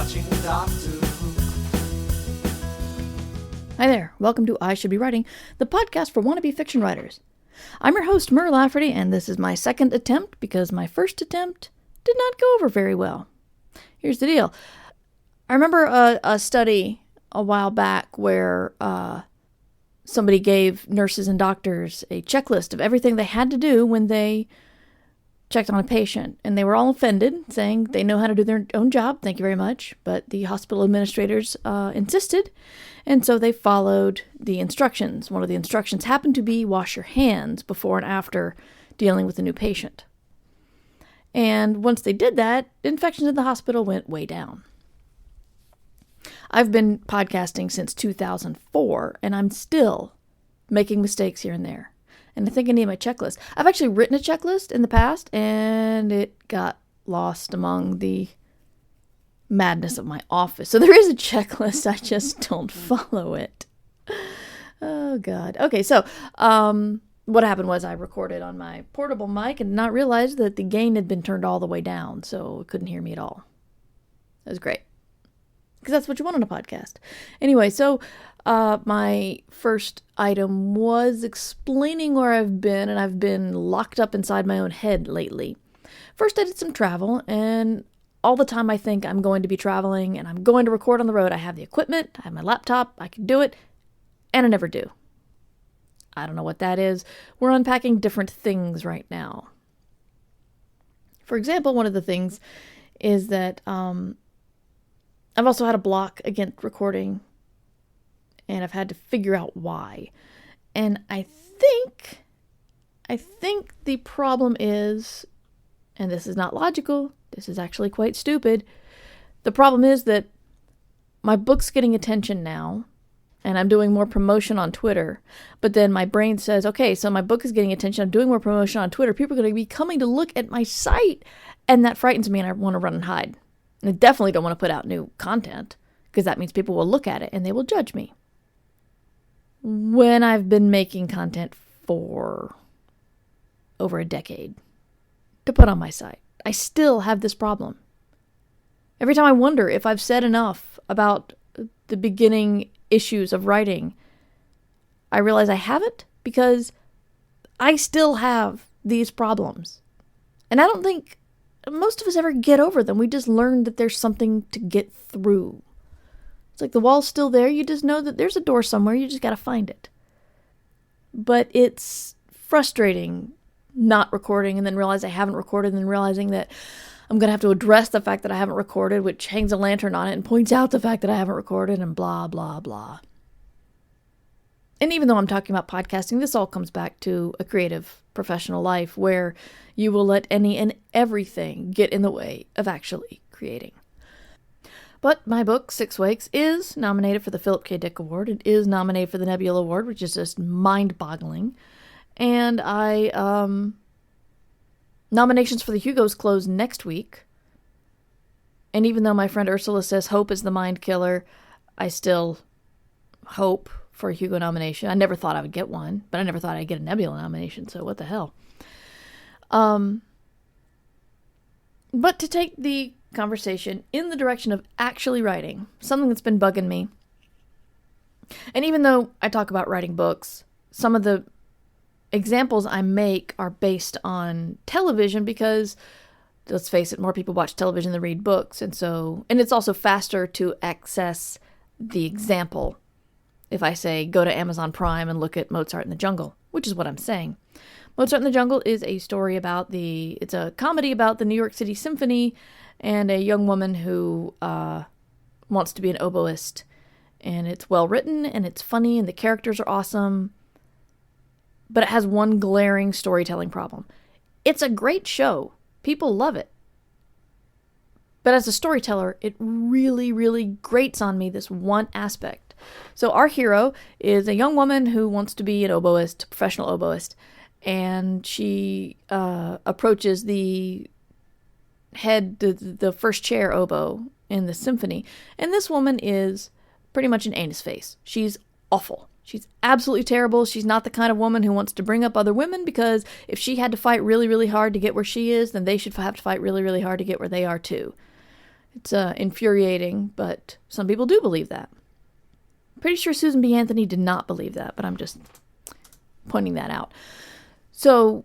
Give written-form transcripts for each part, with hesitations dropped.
watching Doctor Who. Hi there, welcome to I Should Be Writing, the podcast for wannabe fiction writers. I'm your host, Mur Lafferty, and this is my second attempt because my first attempt did not go over very well. Here's the deal. I remember a study a while back where somebody gave nurses and doctors a checklist of everything they had to do when they checked on a patient, and they were all offended, saying they know how to do their own job, thank you very much, but the hospital administrators insisted, and so they followed the instructions. One of the instructions happened to be wash your hands before and after dealing with a new patient. And once they did that, infections in the hospital went way down. I've been podcasting since 2004, and I'm still making mistakes here and there. And I think I need my checklist. I've actually written a checklist in the past, and it got lost among the madness of my office. So there is a checklist, I just don't follow it. Oh, God. Okay, so what happened was I recorded on my portable mic and not realized that the gain had been turned all the way down, so it couldn't hear me at all. It was great. Because that's what you want on a podcast. Anyway, so my first item was explaining where I've been, and I've been locked up inside my own head lately. First, I did some travel, and all the time I think I'm going to be traveling and I'm going to record on the road. I have the equipment, I have my laptop, I can do it, and I never do. I don't know what that is. We're unpacking different things right now. For example, one of the things is that I've also had a block against recording, and I've had to figure out why. And I think the problem is, and this is not logical, this is actually quite stupid, the problem is that my book's getting attention now, and I'm doing more promotion on Twitter, but then my brain says, okay, so my book is getting attention, I'm doing more promotion on Twitter, people are going to be coming to look at my site, and that frightens me, and I want to run and hide. And I definitely don't want to put out new content, because that means people will look at it and they will judge me. When I've been making content for over a decade to put on my site, I still have this problem. Every time I wonder if I've said enough about the beginning issues of writing, I realize I haven't, because I still have these problems. And I don't think most of us ever get over them. We just learn that there's something to get through. It's like the wall's still there. You just know that there's a door somewhere. You just got to find it. But it's frustrating not recording and then realize I haven't recorded and then realizing that I'm going to have to address the fact that I haven't recorded, which hangs a lantern on it and points out the fact that I haven't recorded and blah, blah, blah. And even though I'm talking about podcasting, this all comes back to a creative professional life where you will let any and everything get in the way of actually creating. But my book, 6 Wakes, is nominated for the Philip K. Dick Award. It is nominated for the Nebula Award, which is just mind-boggling. And nominations for the Hugos close next week. And even though my friend Ursula says hope is the mind killer, I still hope for a Hugo nomination. I never thought I would get one, but I never thought I'd get a Nebula nomination, so what the hell. But to take the conversation in the direction of actually writing, something that's been bugging me, and even though I talk about writing books, some of the examples I make are based on television because, let's face it, more people watch television than read books, and it's also faster to access the example if I say, go to Amazon Prime and look at Mozart in the Jungle, which is what I'm saying. Mozart in the Jungle is a story about it's a comedy about the New York City Symphony and a young woman who wants to be an oboist. And it's well written, and it's funny, and the characters are awesome. But it has one glaring storytelling problem. It's a great show. People love it. But as a storyteller, it really, really grates on me, this one aspect. So our hero is a young woman who wants to be an oboist, professional oboist, and she approaches the first chair oboe in the symphony, and this woman is pretty much an anus face. She's awful. She's absolutely terrible. She's not the kind of woman who wants to bring up other women, because if she had to fight really, really hard to get where she is, then they should have to fight really, really hard to get where they are too. It's infuriating, but some people do believe that. Pretty sure Susan B. Anthony did not believe that, but I'm just pointing that out. So,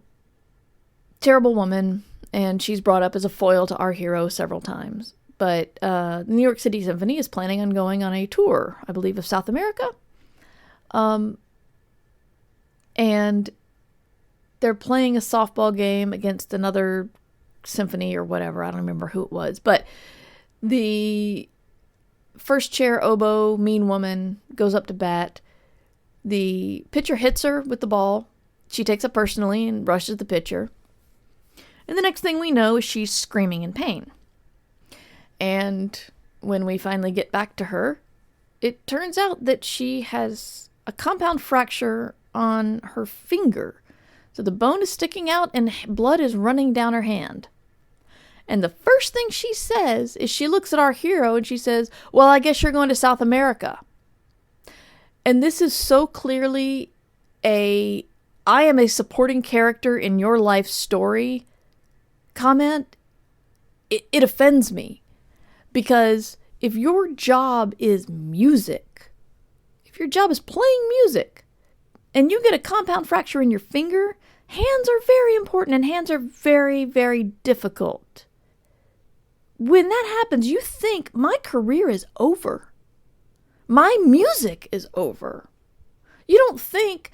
terrible woman, and she's brought up as a foil to our hero several times. But the New York City Symphony is planning on going on a tour, I believe, of South America. And they're playing a softball game against another symphony or whatever. I don't remember who it was. But the first chair oboe, mean woman, goes up to bat. The pitcher hits her with the ball. She takes it personally and rushes the pitcher. And the next thing we know is she's screaming in pain. And when we finally get back to her, it turns out that she has a compound fracture on her finger. So the bone is sticking out and blood is running down her hand. And the first thing she says is she looks at our hero and she says, "Well, I guess you're going to South America." And this is so clearly I am a supporting character in your life story comment. It offends me. Because if your job is music, if your job is playing music, and you get a compound fracture in your finger, hands are very important and hands are very, very difficult. When that happens, you think, my career is over. My music is over. You don't think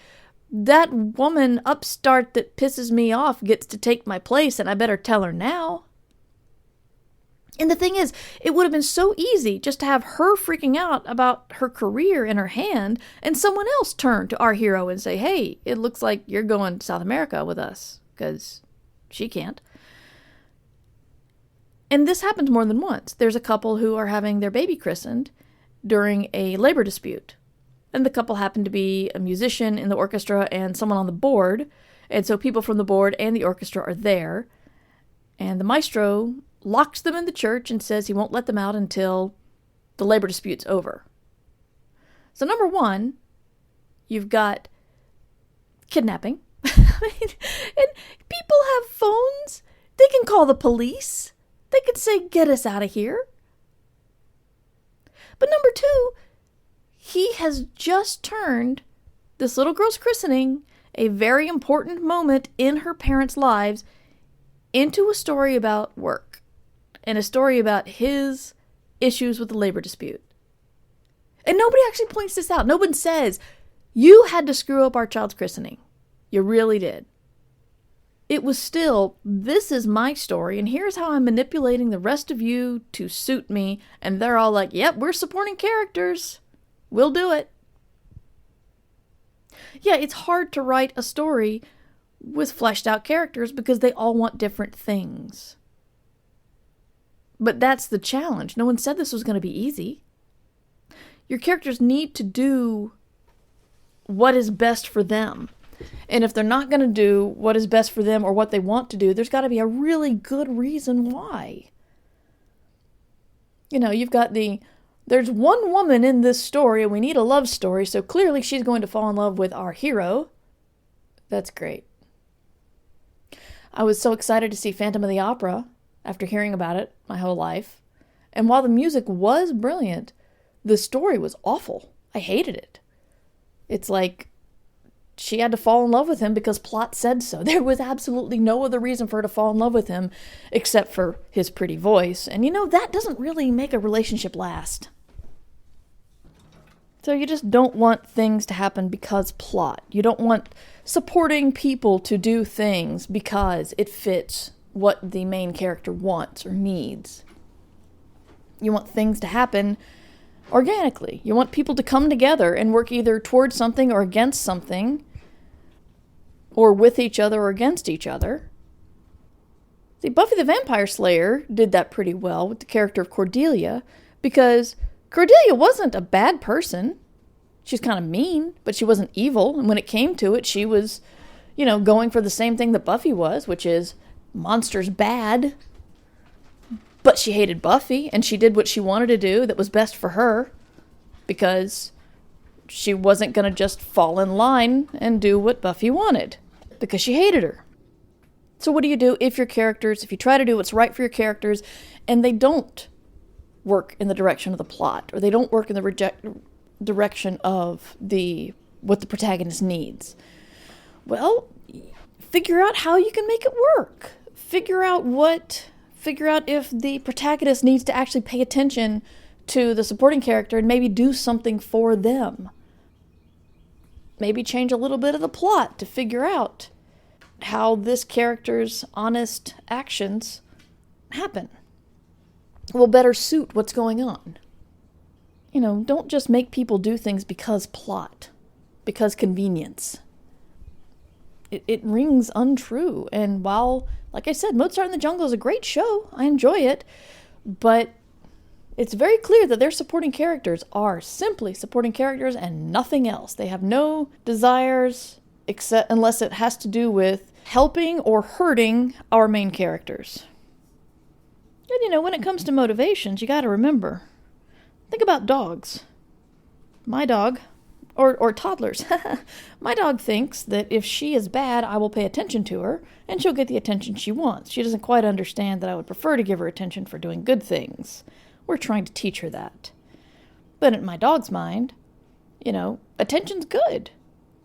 that woman upstart that pisses me off gets to take my place and I better tell her now. And the thing is, it would have been so easy just to have her freaking out about her career in her hand and someone else turn to our hero and say, "Hey, it looks like you're going to South America with us," because she can't. And this happens more than once. There's a couple who are having their baby christened during a labor dispute. And the couple happened to be a musician in the orchestra and someone on the board. And so people from the board and the orchestra are there. And the maestro locks them in the church and says he won't let them out until the labor dispute's over. So number one, you've got kidnapping. And people have phones. They can call the police. They could say, "Get us out of here." But number two, he has just turned this little girl's christening, a very important moment in her parents' lives, into a story about work. And a story about his issues with the labor dispute. And nobody actually points this out. No one says, "You had to screw up our child's christening. You really did." It was still, "This is my story, and here's how I'm manipulating the rest of you to suit me." And they're all like, "Yep, we're supporting characters. We'll do it." Yeah, it's hard to write a story with fleshed out characters because they all want different things. But that's the challenge. No one said this was going to be easy. Your characters need to do what is best for them. And if they're not going to do what is best for them or what they want to do, there's got to be a really good reason why. You know, you've got there's one woman in this story and we need a love story, so clearly she's going to fall in love with our hero. That's great. I was so excited to see Phantom of the Opera after hearing about it my whole life. And while the music was brilliant, the story was awful. I hated it. It's like she had to fall in love with him because plot said so. There was absolutely no other reason for her to fall in love with him except for his pretty voice. And you know, that doesn't really make a relationship last. So you just don't want things to happen because plot. You don't want supporting people to do things because it fits what the main character wants or needs. You want things to happen organically. You want people to come together and work either towards something or against something, or with each other or against each other. See, Buffy the Vampire Slayer did that pretty well with the character of Cordelia, because Cordelia wasn't a bad person. She's kind of mean, but she wasn't evil. And when it came to it, she was, going for the same thing that Buffy was, which is monsters bad. But she hated Buffy, and she did what she wanted to do that was best for her, because she wasn't going to just fall in line and do what Buffy wanted, because she hated her. So what do you do if you try to do what's right for your characters, and they don't work in the direction of the plot, or they don't work in the direction of what the protagonist needs. Well, figure out how you can make it work. Figure out if the protagonist needs to actually pay attention to the supporting character and maybe do something for them. Maybe change a little bit of the plot to figure out how this character's honest actions happen will better suit what's going on. Don't just make people do things because plot, because convenience. It rings untrue. And while, like I said, Mozart in the Jungle is a great show, I enjoy it, but it's very clear that their supporting characters are simply supporting characters and nothing else. They have no desires unless it has to do with helping or hurting our main characters. And when it comes to motivations, you got to remember, think about dogs. My dog, or toddlers. My dog thinks that if she is bad, I will pay attention to her, and she'll get the attention she wants. She doesn't quite understand that I would prefer to give her attention for doing good things. We're trying to teach her that. But in my dog's mind, attention's good.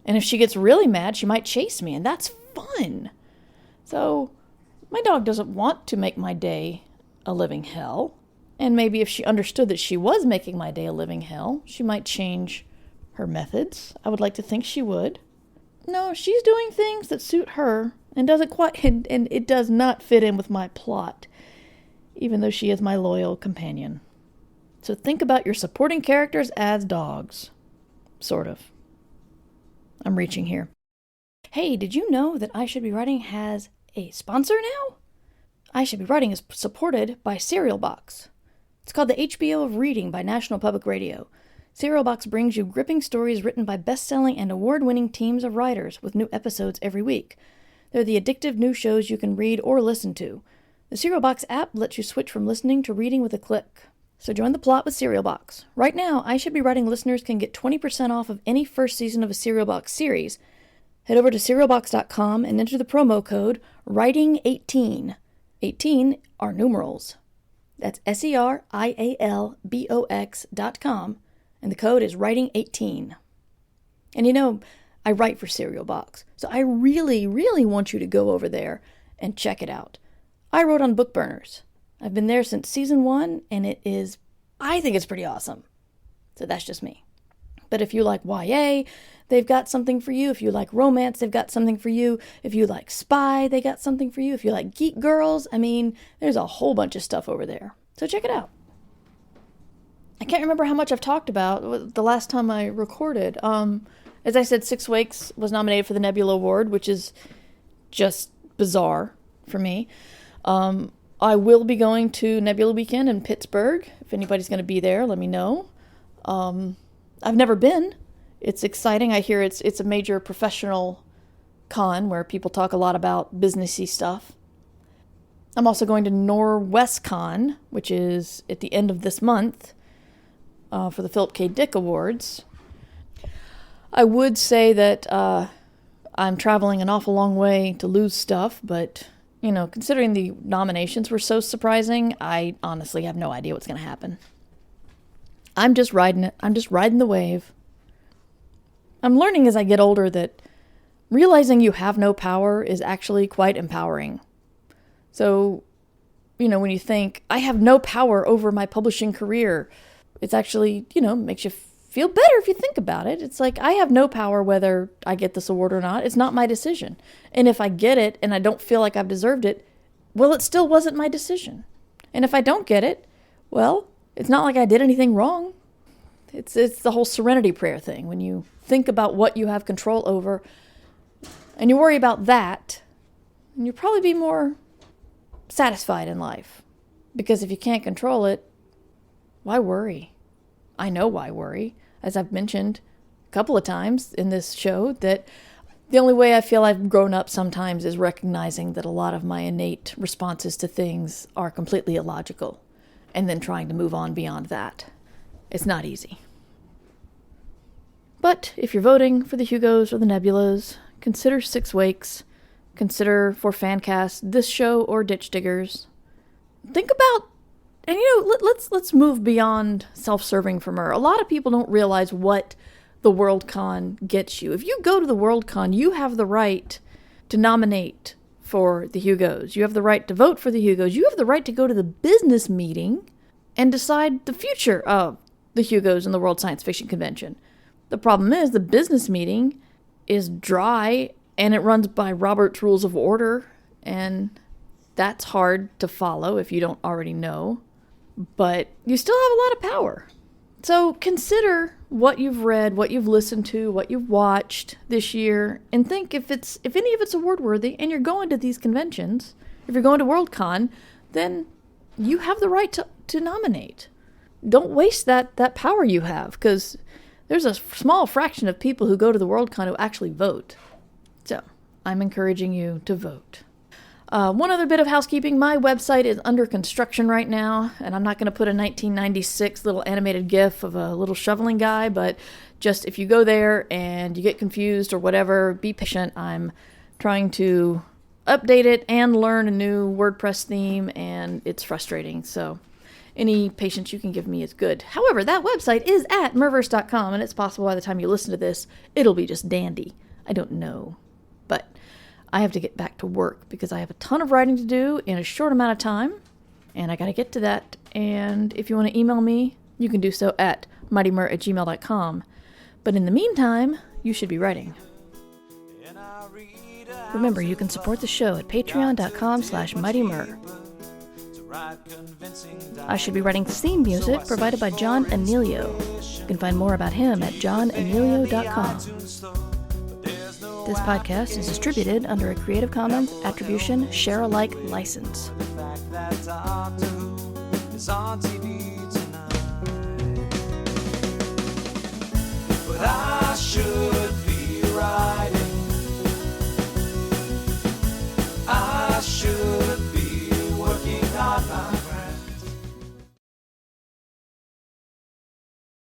And if she gets really mad, she might chase me, and that's fun. So my dog doesn't want to make my day a living hell. And maybe if she understood that she was making my day a living hell, she might change her methods. I would like to think she would. No, she's doing things that suit her and it does not fit in with my plot, even though she is my loyal companion. So think about your supporting characters as dogs. Sort of. I'm reaching here. Hey, did you know that I Should Be Writing has a sponsor now? I Should Be Writing is supported by Serial Box. It's called the HBO of Reading by National Public Radio. Serial Box brings you gripping stories written by best-selling and award-winning teams of writers with new episodes every week. They're the addictive new shows you can read or listen to. The Serial Box app lets you switch from listening to reading with a click. So join the plot with Serial Box. Right now, I Should Be Writing listeners can get 20% off of any first season of a Serial Box series. Head over to serialbox.com and enter the promo code WRITING18. 18 are numerals. That's SERIALBOX.com, and the code is WRITING18. And I write for Serial Box, so I really, really want you to go over there and check it out. I wrote on Book Burners. I've been there since season 1, and I think it's pretty awesome. So that's just me. But if you like YA, they've got something for you. If you like romance, they've got something for you. If you like spy, they got something for you. If you like geek girls, there's a whole bunch of stuff over there. So check it out. I can't remember how much I've talked about the last time I recorded. As I said, Six Wakes was nominated for the Nebula Award, which is just bizarre for me. I will be going to Nebula Weekend in Pittsburgh. If anybody's going to be there, let me know. I've never been. It's exciting. I hear it's a major professional con where people talk a lot about businessy stuff. I'm also going to WorldCon, which is at the end of this month, for the Philip K. Dick Awards. I would say that I'm traveling an awful long way to lose stuff, but considering the nominations were so surprising, I honestly have no idea what's going to happen. I'm just riding it. I'm just riding the wave. I'm learning as I get older that realizing you have no power is actually quite empowering. So, when you think, I have no power over my publishing career, it's actually, makes you feel better if you think about it. It's like, I have no power whether I get this award or not. It's not my decision. And if I get it and I don't feel like I've deserved it, well, it still wasn't my decision. And if I don't get it, well, it's not like I did anything wrong. It's the whole serenity prayer thing. When you think about what you have control over and you worry about that, and you'll probably be more satisfied in life. Because if you can't control it, why worry? I know why worry. As I've mentioned a couple of times in this show, that the only way I feel I've grown up sometimes is recognizing that a lot of my innate responses to things are completely illogical, and then trying to move on beyond that. It's not easy. But if you're voting for the Hugos or the Nebulas, consider Six Wakes, consider for Fancast this show or Ditch Diggers. Think about And let's move beyond self-serving for Mer. A lot of people don't realize what the WorldCon gets you. If you go to the WorldCon, you have the right to nominate for the Hugos. You have the right to vote for the Hugos. You have the right to go to the business meeting and decide the future of the Hugos and the World Science Fiction Convention. The problem is the business meeting is dry and it runs by Robert's Rules of Order, and that's hard to follow if you don't already know. But you still have a lot of power. So consider what you've read, what you've listened to, what you've watched this year, and think if any of it's award worthy and you're going to these conventions, if you're going to WorldCon, then you have the right to nominate. Don't waste that power you have, because there's a small fraction of people who go to the WorldCon who actually vote. So I'm encouraging you to vote. One other bit of housekeeping. My website is under construction right now, and I'm not going to put a 1996 little animated GIF of a little shoveling guy, but just if you go there and you get confused or whatever, be patient. I'm trying to update it and learn a new WordPress theme, and it's frustrating, so any patience you can give me is good. However, that website is at merverse.com, and it's possible by the time you listen to this, it'll be just dandy. I don't know, but I have to get back to work because I have a ton of writing to do in a short amount of time, and I got to get to that. And if you want to email me, you can do so at mightymer@gmail.com. But in the meantime, you should be writing. Remember, you can support the show at patreon.com/mightymer. I should be writing theme music provided by John Anelio. You can find more about him at johnanelio.com. This podcast is distributed under a Creative Commons Attribution Share-alike license.